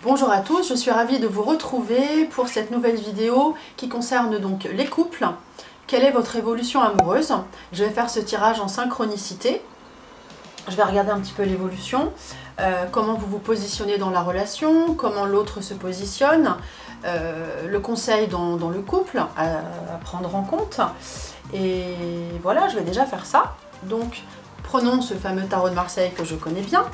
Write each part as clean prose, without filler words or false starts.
Bonjour à tous, je suis ravie de vous retrouver pour cette nouvelle vidéo qui concerne donc les couples. Quelle est votre évolution amoureuse? Je vais faire ce tirage en synchronicité. Je vais regarder un petit peu l'évolution, comment vous vous positionnez dans la relation, comment l'autre se positionne, le conseil dans le couple à prendre en compte. Et voilà, je vais déjà faire ça. Donc, prenons ce fameux tarot de Marseille que je connais bien.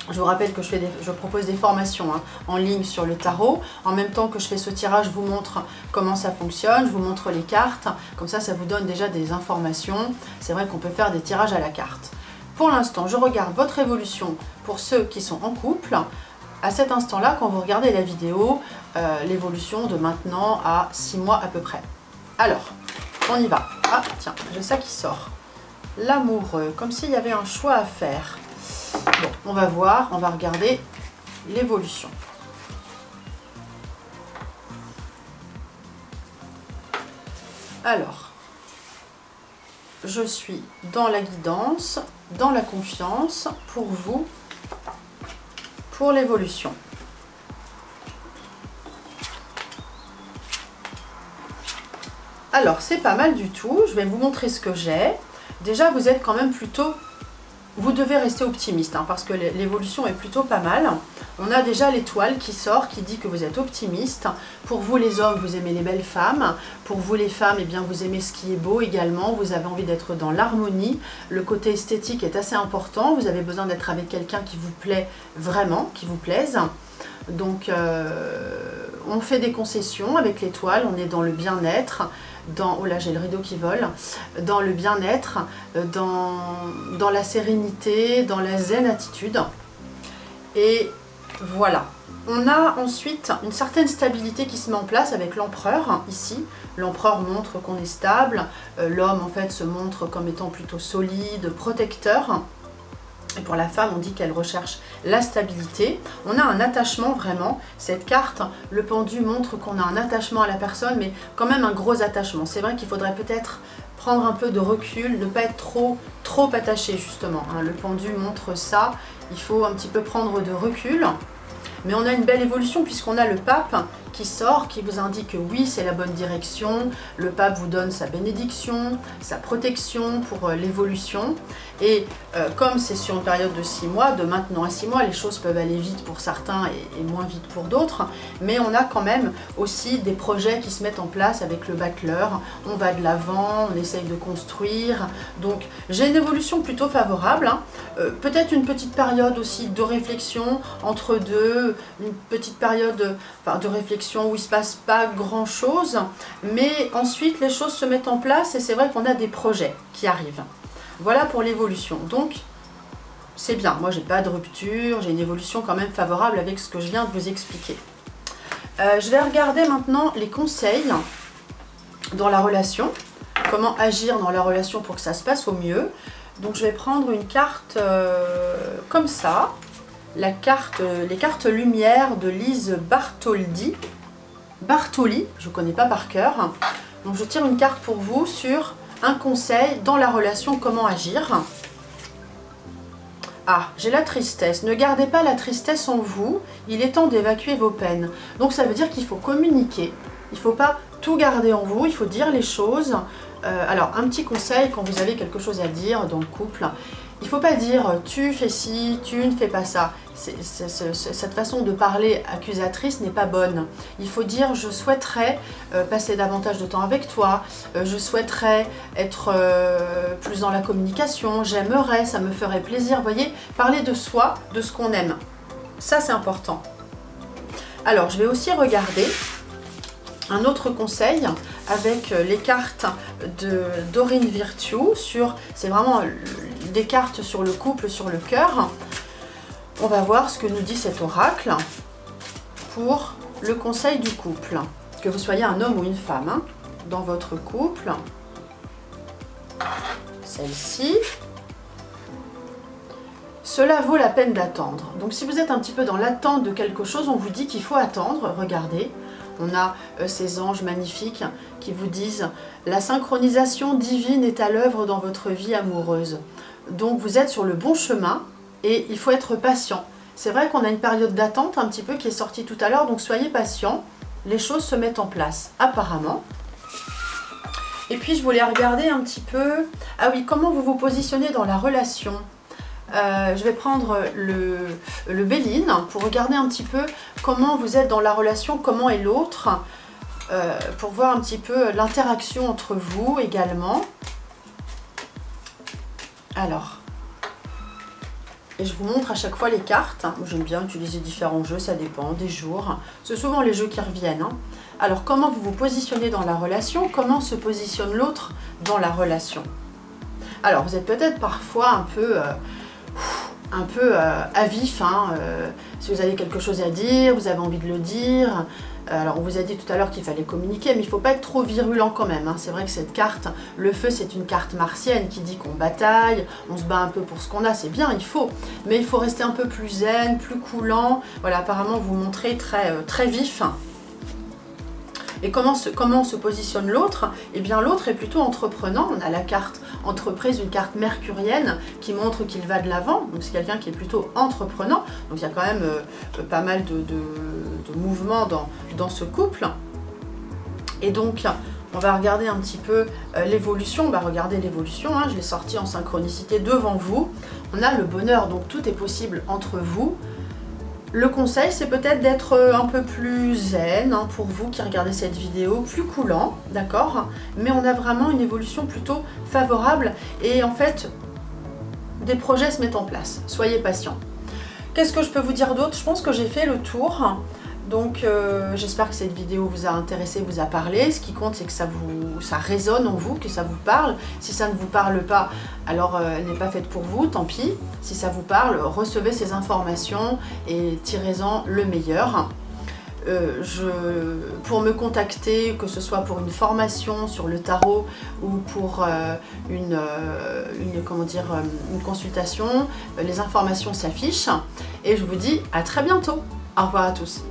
Je vous rappelle que je propose des formations en ligne sur le tarot. En même temps que je fais ce tirage, je vous montre comment ça fonctionne, je vous montre les cartes. Comme ça, ça vous donne déjà des informations. C'est vrai qu'on peut faire des tirages à la carte. Pour l'instant, je regarde votre évolution pour ceux qui sont en couple. À cet instant-là, quand vous regardez la vidéo, l'évolution de maintenant à 6 mois à peu près. Alors, on y va. Ah, tiens, j'ai ça qui sort. L'amoureux, comme s'il y avait un choix à faire. Bon, on va voir, on va regarder l'évolution. Alors, je suis dans la guidance, dans la confiance pour vous, pour l'évolution. Alors, c'est pas mal du tout. Je vais vous montrer ce que j'ai. Déjà, vous êtes quand même plutôt... Vous devez rester optimiste parce que l'évolution est plutôt pas mal. On a déjà l'étoile qui sort, qui dit que vous êtes optimiste. Pour vous les hommes, vous aimez les belles femmes. Pour vous les femmes, eh bien, vous aimez ce qui est beau également. Vous avez envie d'être dans l'harmonie. Le côté esthétique est assez important. Vous avez besoin d'être avec quelqu'un qui vous plaît vraiment, qui vous plaise. Donc, on fait des concessions avec l'étoile. On est dans le bien-être. Oh là, j'ai le rideau qui vole, dans le bien-être, dans la sérénité, dans la zen attitude. Et voilà. On a ensuite une certaine stabilité qui se met en place avec l'empereur, ici. L'empereur montre qu'on est stable. L'homme, en fait, se montre comme étant plutôt solide, protecteur. Et pour la femme, on dit qu'elle recherche la stabilité. On a un attachement vraiment. Cette carte, le pendu montre qu'on a un attachement à la personne, mais quand même un gros attachement. C'est vrai qu'il faudrait peut-être prendre un peu de recul, ne pas être trop attaché justement. Le pendu montre ça. Il faut un petit peu prendre de recul. Mais on a une belle évolution puisqu'on a le pape qui sort, qui vous indique que oui, c'est la bonne direction. Le pape vous donne sa bénédiction, sa protection pour l'évolution. Et comme c'est sur une période de 6 mois, de maintenant à 6 mois, les choses peuvent aller vite pour certains et moins vite pour d'autres. Mais on a quand même aussi des projets qui se mettent en place avec le battleur. On va de l'avant, on essaye de construire. Donc j'ai une évolution plutôt favorable. Peut-être une petite période aussi de réflexion entre deux, une petite période de réflexion où il ne se passe pas grand chose, mais ensuite les choses se mettent en place et c'est vrai qu'on a des projets qui arrivent. Voilà pour l'évolution. Donc c'est bien, moi j'ai pas de rupture, j'ai une évolution quand même favorable avec ce que je viens de vous expliquer. Je vais regarder maintenant les conseils dans la relation, comment agir dans la relation pour que ça se passe au mieux. Donc je vais prendre une carte comme ça. Les cartes lumière de Lise Bartholdi, je ne connais pas par cœur. Donc je tire une carte pour vous sur un conseil dans la relation, comment agir. Ah, j'ai la tristesse. Ne gardez pas la tristesse en vous, il est temps d'évacuer vos peines. Donc ça veut dire qu'il faut communiquer, il ne faut pas tout garder en vous, il faut dire les choses. Alors un petit conseil quand vous avez quelque chose à dire dans le couple, il ne faut pas dire tu fais ci, tu ne fais pas ça. Cette façon de parler accusatrice n'est pas bonne. Il faut dire je souhaiterais passer davantage de temps avec toi, je souhaiterais être plus dans la communication, j'aimerais, ça me ferait plaisir. Vous voyez, parler de soi, de ce qu'on aime. Ça c'est important. Alors je vais aussi regarder un autre conseil avec les cartes de Dorine Virtue sur, c'est vraiment des cartes sur le couple, sur le cœur. On va voir ce que nous dit cet oracle pour le conseil du couple. Que vous soyez un homme ou une femme, dans votre couple. Celle-ci. Cela vaut la peine d'attendre. Donc si vous êtes un petit peu dans l'attente de quelque chose, on vous dit qu'il faut attendre. Regardez. On a ces anges magnifiques qui vous disent « La synchronisation divine est à l'œuvre dans votre vie amoureuse. » Donc vous êtes sur le bon chemin et il faut être patient. C'est vrai qu'on a une période d'attente un petit peu qui est sortie tout à l'heure, donc soyez patients. Les choses se mettent en place, apparemment. Et puis, je voulais regarder un petit peu... Ah oui, comment vous vous positionnez dans la relation. Je vais prendre le Béline pour regarder un petit peu comment vous êtes dans la relation, comment est l'autre, pour voir un petit peu l'interaction entre vous également. Alors, et je vous montre à chaque fois les cartes. J'aime bien utiliser différents jeux, ça dépend des jours. C'est souvent les jeux qui reviennent. Alors, comment vous vous positionnez dans la relation? Comment se positionne l'autre dans la relation? Alors, vous êtes peut-être parfois un peu à vif, si vous avez quelque chose à dire, vous avez envie de le dire. Alors on vous a dit tout à l'heure qu'il fallait communiquer, mais il ne faut pas être trop virulent quand même. C'est vrai que cette carte, le feu, c'est une carte martienne qui dit qu'on bataille, on se bat un peu pour ce qu'on a, c'est bien, il faut. Mais il faut rester un peu plus zen, plus coulant. Voilà, apparemment vous montrez très vif. Et comment se positionne l'autre? Eh bien l'autre est plutôt entreprenant. On a la carte entreprise, une carte mercurienne qui montre qu'il va de l'avant. Donc c'est quelqu'un qui est plutôt entreprenant. Donc il y a quand même pas mal de mouvements dans ce couple. Et donc on va regarder un petit peu l'évolution. On va regarder l'évolution, je l'ai sorti en synchronicité devant vous. On a le bonheur, donc tout est possible entre vous. Le conseil, c'est peut-être d'être un peu plus zen, pour vous qui regardez cette vidéo, plus coulant, d'accord? Mais on a vraiment une évolution plutôt favorable et en fait, des projets se mettent en place. Soyez patients. Qu'est-ce que je peux vous dire d'autre? Je pense que j'ai fait le tour. Donc j'espère que cette vidéo vous a intéressé, vous a parlé. Ce qui compte, c'est que ça résonne en vous, que ça vous parle. Si ça ne vous parle pas, alors elle n'est pas faite pour vous, tant pis. Si ça vous parle, recevez ces informations et tirez-en le meilleur. Pour me contacter, que ce soit pour une formation sur le tarot ou pour une consultation, les informations s'affichent. Et je vous dis à très bientôt. Au revoir à tous.